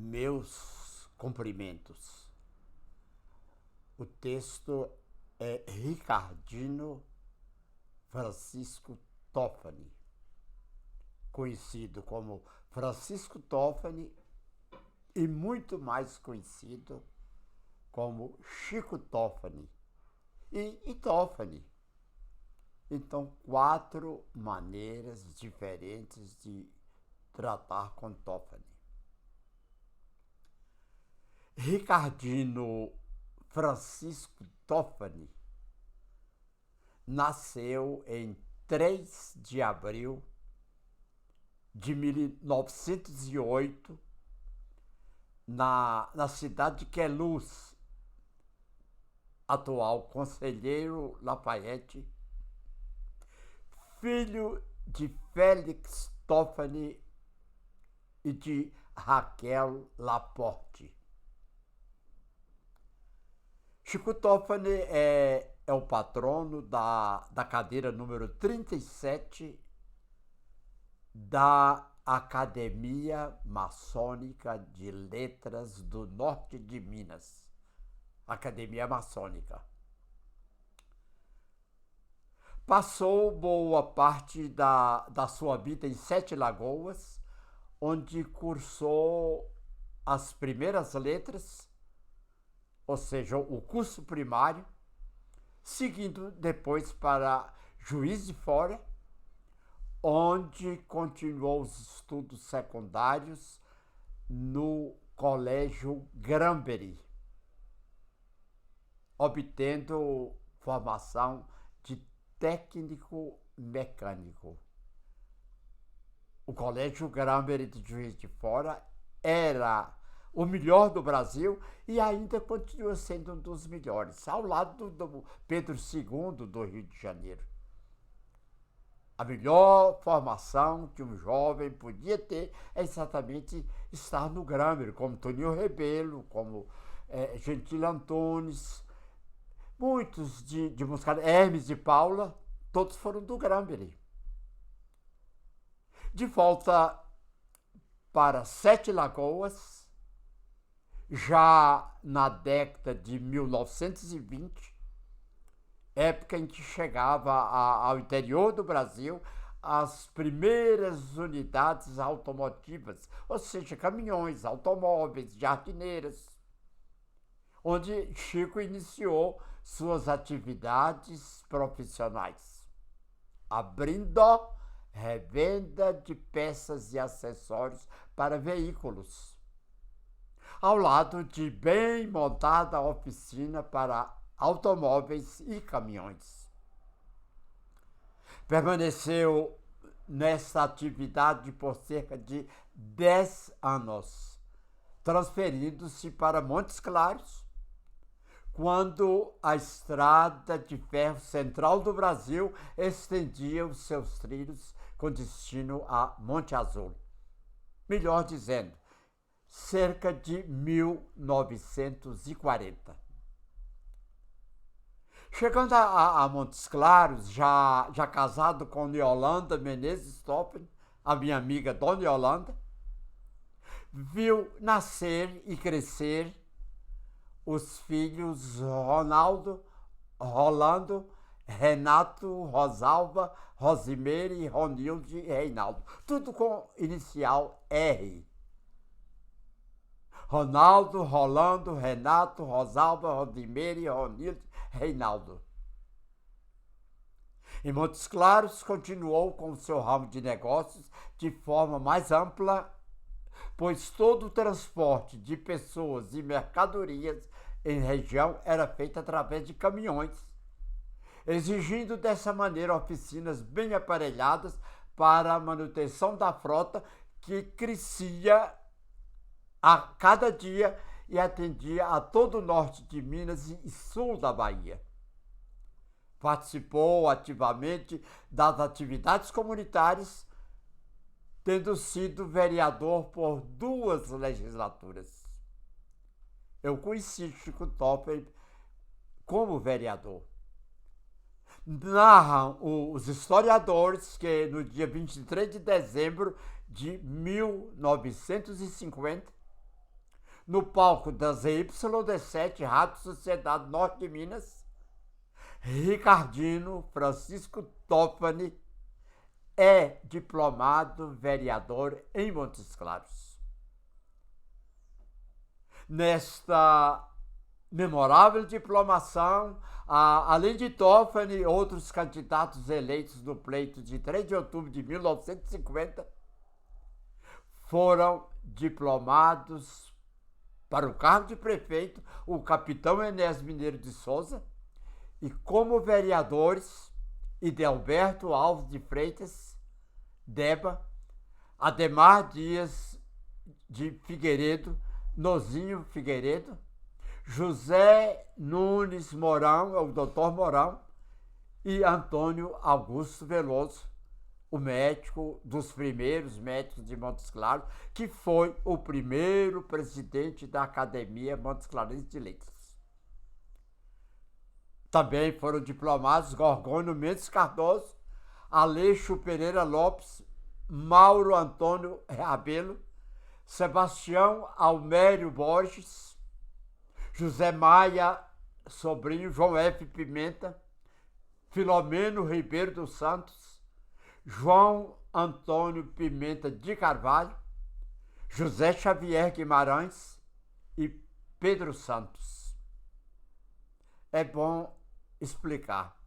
Meus cumprimentos. O texto é Ricardino Francisco Toffani, conhecido como Francisco Toffani e muito mais conhecido como Chico Toffani e Toffani. Então, 4 maneiras diferentes de tratar com Toffani. Ricardino Francisco Toffani nasceu em 3 de abril de 1908 na cidade de Queluz, atual Conselheiro Lafayette, filho de Félix Toffani e de Raquel Laporte. Chico Toffani é o patrono da cadeira número 37 da Academia Maçônica de Letras do Norte de Minas, Academia Maçônica. Passou boa parte da sua vida em Sete Lagoas, onde cursou as primeiras letras, ou seja, o curso primário, seguindo depois para Juiz de Fora, onde continuou os estudos secundários no Colégio Granbury, obtendo formação de técnico mecânico. O Colégio Granbury de Juiz de Fora era o melhor do Brasil e ainda continua sendo um dos melhores, ao lado do Pedro II do Rio de Janeiro. A melhor formação que um jovem podia ter é exatamente estar no Granbury, como Toninho Rebelo, como Gentil Antunes, muitos de música, Hermes de Paula, todos foram do Granbury. De volta para Sete Lagoas, já na década de 1920, época em que chegava ao interior do Brasil as primeiras unidades automotivas, ou seja, caminhões, automóveis, jardineiras, onde Chico iniciou suas atividades profissionais, abrindo revenda de peças e acessórios para veículos, ao lado de bem montada oficina para automóveis e caminhões. Permaneceu nessa atividade por cerca de 10 anos, transferindo-se para Montes Claros, quando a estrada de ferro central do Brasil estendia os seus trilhos com destino a Monte Azul. Melhor dizendo, cerca de 1940. Chegando a Montes Claros, já casado com Yolanda Menezes Toffani, a minha amiga Dona Yolanda, viu nascer e crescer os filhos Ronaldo, Rolando, Renato, Rosalva, Rosimeire, Ronilde e Reinaldo. Tudo com inicial R. Ronaldo, Rolando, Renato, Rosalva, Rosimeire, Ronilde, Reinaldo. Em Montes Claros, continuou com o seu ramo de negócios de forma mais ampla, pois todo o transporte de pessoas e mercadorias em região era feito através de caminhões, exigindo dessa maneira oficinas bem aparelhadas para a manutenção da frota, que crescia a cada dia e atendia a todo o norte de Minas e sul da Bahia. Participou ativamente das atividades comunitárias, tendo sido vereador por 2 legislaturas. Eu conheci Chico Toffani como vereador. Narram os historiadores que no dia 23 de dezembro de 1950, no palco da ZYD7, Rádio Sociedade Norte de Minas, Ricardino Francisco Toffani é diplomado vereador em Montes Claros. Nesta memorável diplomação, além de Toffani, outros candidatos eleitos no pleito de 3 de outubro de 1950 foram diplomados para o cargo de prefeito o capitão Enéas Mineiro de Souza e como vereadores Idelberto Alves de Freitas, Deba, Ademar Dias de Figueiredo, Nozinho Figueiredo, José Nunes Mourão, o doutor Mourão, e Antônio Augusto Veloso, o médico dos primeiros médicos de Montes Claros, que foi o primeiro presidente da Academia Montes Clarense de Letras. Também foram diplomados Gorgônio Mendes Cardoso, Aleixo Pereira Lopes, Mauro Antônio Rabelo, Sebastião Almério Borges, José Maia Sobrinho, João F. Pimenta, Filomeno Ribeiro dos Santos, João Antônio Pimenta de Carvalho, José Xavier Guimarães e Pedro Santos. É bom explicar.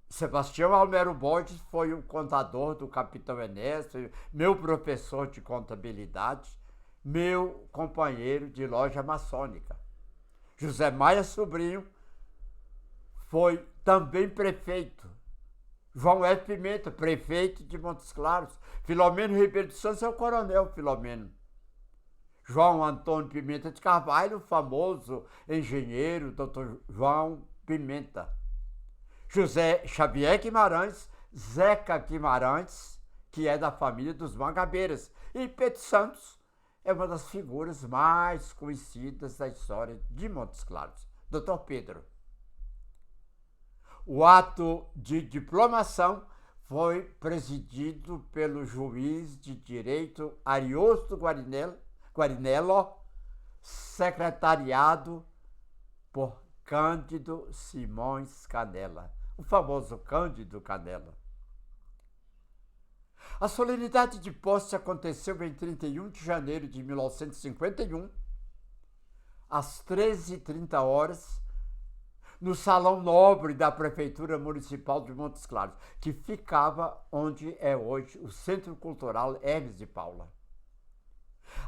Sebastião Almério Borges foi o contador do capitão Enéas, meu professor de contabilidade, meu companheiro de loja maçônica. José Maia Sobrinho foi também prefeito. João F. Pimenta, prefeito de Montes Claros. Filomeno Ribeiro dos Santos é o coronel Filomeno. João Antônio Pimenta de Carvalho, famoso engenheiro, doutor João Pimenta. José Xavier Guimarães, Zeca Guimarães, que é da família dos Mangabeiras. E Pedro Santos é uma das figuras mais conhecidas da história de Montes Claros. Doutor Pedro. O ato de diplomação foi presidido pelo juiz de direito Ariosto Guarinello, secretariado por Cândido Simões Canela, o famoso Cândido Canela. A solenidade de posse aconteceu em 31 de janeiro de 1951, às 13h30, no Salão Nobre da Prefeitura Municipal de Montes Claros, que ficava onde é hoje o Centro Cultural Hermes de Paula.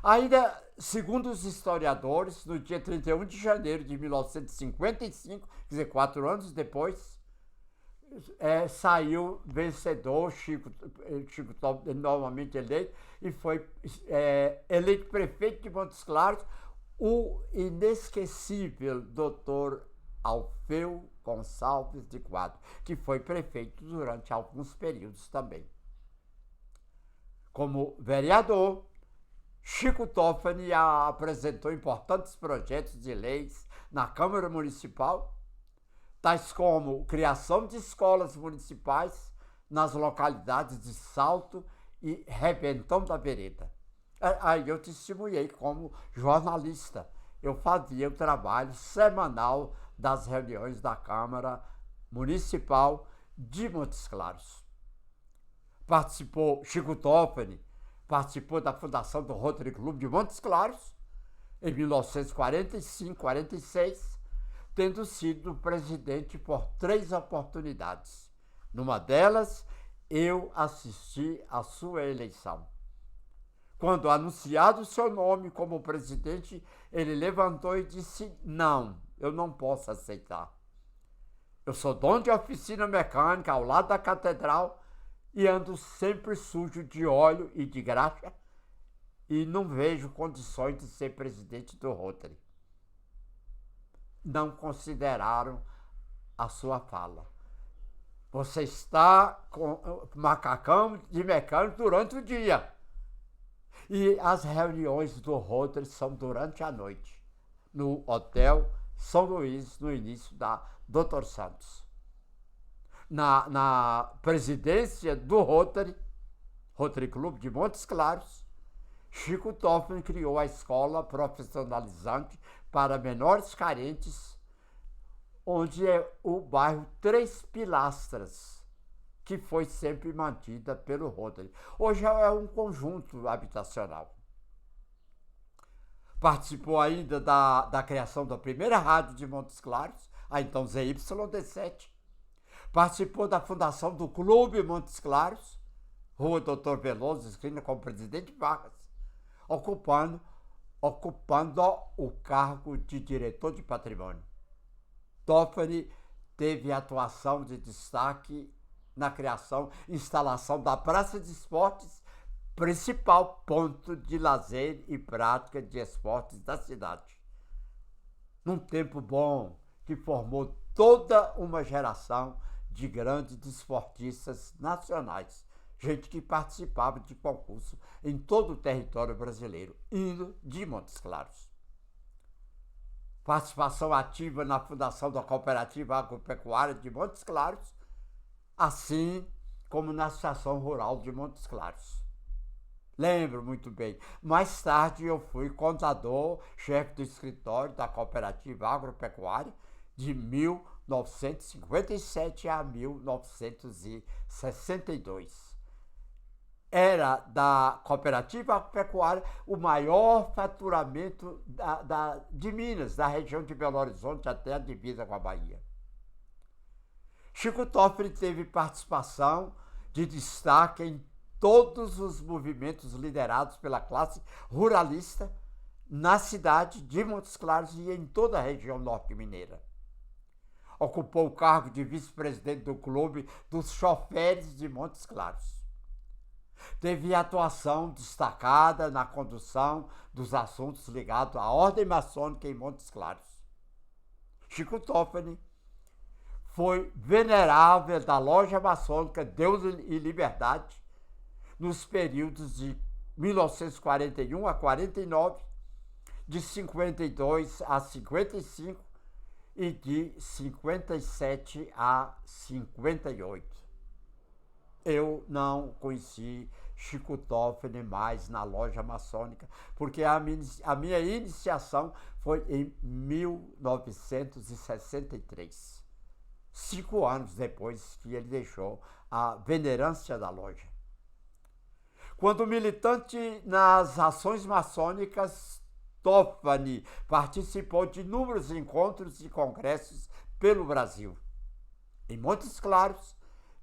Ainda, segundo os historiadores, no dia 31 de janeiro de 1955, quer dizer, 4 anos depois, saiu vencedor, Chico Top, novamente eleito, e foi eleito prefeito de Montes Claros, o inesquecível doutor Alfeu Gonçalves de Quadros, que foi prefeito durante alguns períodos também. Como vereador, Chico Toffani apresentou importantes projetos de leis na Câmara Municipal, tais como criação de escolas municipais nas localidades de Salto e Rebentão da Vereda. Aí eu testemunhei como jornalista. Eu fazia o trabalho semanal das reuniões da Câmara Municipal de Montes Claros. Chico Toffani participou da fundação do Rotary Club de Montes Claros em 1945-46, tendo sido presidente por 3 oportunidades. Numa delas, eu assisti à sua eleição. Quando anunciado o seu nome como presidente, ele levantou e disse: não, eu não posso aceitar. Eu sou dono de oficina mecânica ao lado da catedral e ando sempre sujo de óleo e de graxa e não vejo condições de ser presidente do Rotary. Não consideraram a sua fala. Você está com macacão de mecânico durante o dia. E as reuniões do Rotary são durante a noite, no Hotel São Luís, no início da Dr. Santos. Na presidência do Rotary Club de Montes Claros, Chico Toffoli criou a escola profissionalizante para menores carentes, onde é o bairro Três Pilastras, que foi sempre mantida pelo Rotary. Hoje é um conjunto habitacional. Participou ainda da criação da primeira rádio de Montes Claros, a então ZYD7. Participou da fundação do Clube Montes Claros, Rua Doutor Veloso, esquina com o presidente Vargas, ocupando o cargo de diretor de patrimônio. Toffoli teve atuação de destaque na criação e instalação da Praça de Esportes, principal ponto de lazer e prática de esportes da cidade. Num tempo bom que formou toda uma geração de grandes desportistas nacionais, gente que participava de concurso em todo o território brasileiro, indo de Montes Claros. Participação ativa na fundação da Cooperativa Agropecuária de Montes Claros, assim como na Associação Rural de Montes Claros. Lembro muito bem. Mais tarde eu fui contador, chefe do escritório da Cooperativa Agropecuária de 1957 a 1962. Era da Cooperativa Agropecuária o maior faturamento de Minas, da região de Belo Horizonte até a divisa com a Bahia. Chico Toffoli teve participação de destaque em todos os movimentos liderados pela classe ruralista na cidade de Montes Claros e em toda a região norte mineira. Ocupou o cargo de vice-presidente do Clube dos Choferes de Montes Claros. Teve atuação destacada na condução dos assuntos ligados à ordem maçônica em Montes Claros. Chico Toffoli foi venerável da loja maçônica Deus e Liberdade nos períodos de 1941 a 49, de 52 a 55 e de 57 a 58. Eu não conheci Chico Toffoli mais na loja maçônica, porque a minha iniciação foi em 1963, 5 anos depois que ele deixou a venerância da loja. Quando militante nas ações maçônicas, Toffoli participou de inúmeros encontros e congressos pelo Brasil. Em Montes Claros,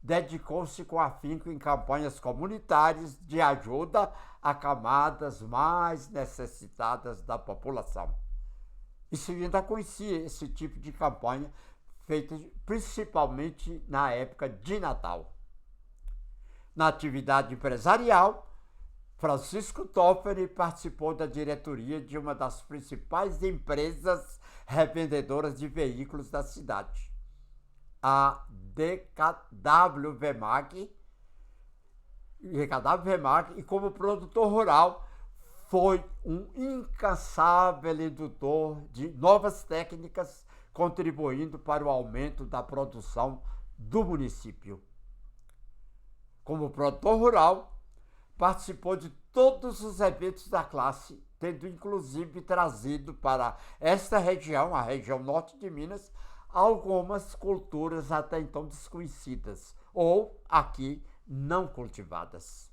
dedicou-se com afinco em campanhas comunitárias de ajuda a camadas mais necessitadas da população. E se ainda conhecia esse tipo de campanha, feita principalmente na época de Natal. Na atividade empresarial, Francisco Toffoli participou da diretoria de uma das principais empresas revendedoras de veículos da cidade, a DKW Vemag, e como produtor rural foi um incansável indutor de novas técnicas, contribuindo para o aumento da produção do município. Como produtor rural, participou de todos os eventos da classe, tendo inclusive trazido para esta região, a região norte de Minas, algumas culturas até então desconhecidas ou aqui não cultivadas.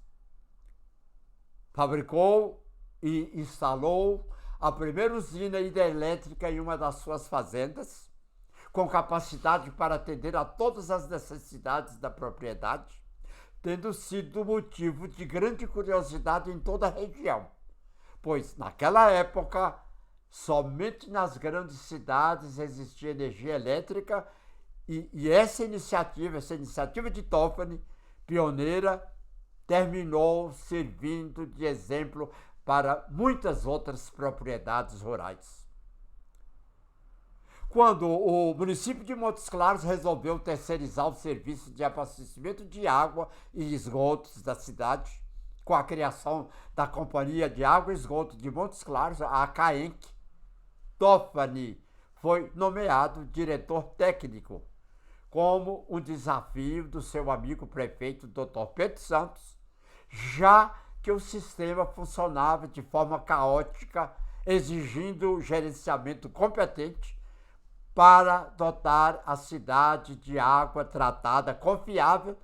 Fabricou e instalou a primeira usina hidrelétrica em uma das suas fazendas, com capacidade para atender a todas as necessidades da propriedade, tendo sido motivo de grande curiosidade em toda a região, pois naquela época somente nas grandes cidades existia energia elétrica e essa iniciativa de Toffoli, pioneira, terminou servindo de exemplo para muitas outras propriedades rurais. Quando o município de Montes Claros resolveu terceirizar o serviço de abastecimento de água e esgotos da cidade, com a criação da Companhia de Água e Esgoto de Montes Claros, a CAENC, Toffoli foi nomeado diretor técnico, como um desafio do seu amigo prefeito Dr. Pedro Santos, já que porque o sistema funcionava de forma caótica, exigindo gerenciamento competente para dotar a cidade de água tratada confiável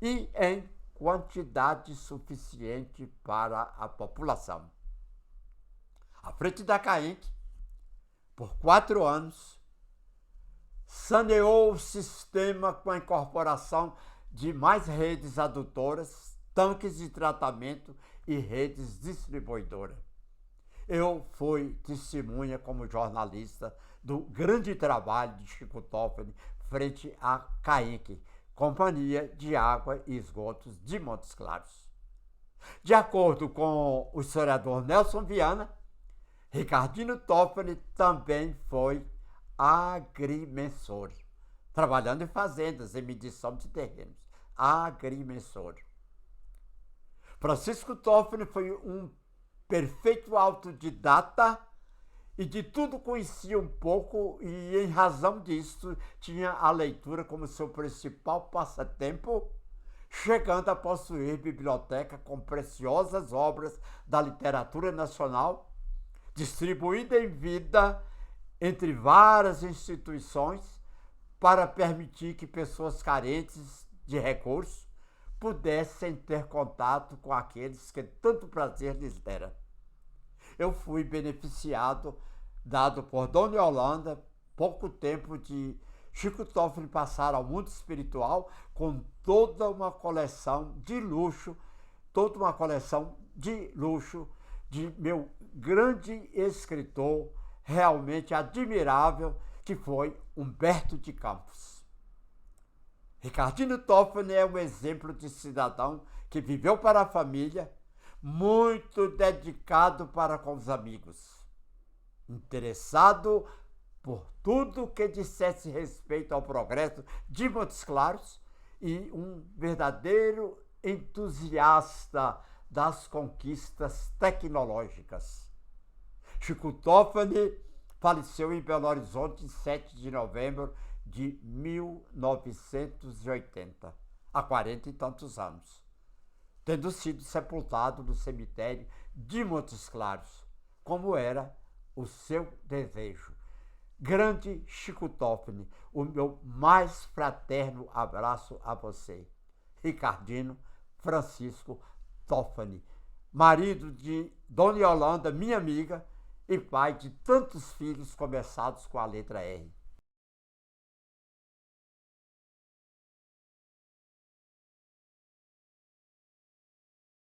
e em quantidade suficiente para a população. À frente da CAENC, por 4 anos, saneou o sistema com a incorporação de mais redes adutoras, tanques de tratamento e redes distribuidoras. Eu fui testemunha como jornalista do grande trabalho de Chico Toffoli frente à CAENC, Companhia de Água e Esgotos de Montes Claros. De acordo com o historiador Nelson Viana, Ricardino Toffoli também foi agrimensor, trabalhando em fazendas, em medição de terrenos. Agrimensor. Francisco Toffoli foi um perfeito autodidata e de tudo conhecia um pouco e, em razão disso, tinha a leitura como seu principal passatempo, chegando a possuir biblioteca com preciosas obras da literatura nacional, distribuída em vida entre várias instituições para permitir que pessoas carentes de recursos pudessem ter contato com aqueles que tanto prazer lhes dera. Eu fui beneficiado, dado por Dona Yolanda, pouco tempo de Chico Toffoli passar ao mundo espiritual com toda uma coleção de luxo de meu grande escritor, realmente admirável, que foi Humberto de Campos. Ricardino Toffoli é um exemplo de cidadão que viveu para a família, muito dedicado para com os amigos, interessado por tudo que dissesse respeito ao progresso de Montes Claros e um verdadeiro entusiasta das conquistas tecnológicas. Chico Toffoli faleceu em Belo Horizonte em 7 de novembro de 1980, há 40 e tantos anos, tendo sido sepultado no cemitério de Montes Claros, como era o seu desejo. Grande Chico Toffoli, o meu mais fraterno abraço a você. Ricardino Francisco Toffoli, marido de Dona Yolanda, minha amiga, e pai de tantos filhos começados com a letra R.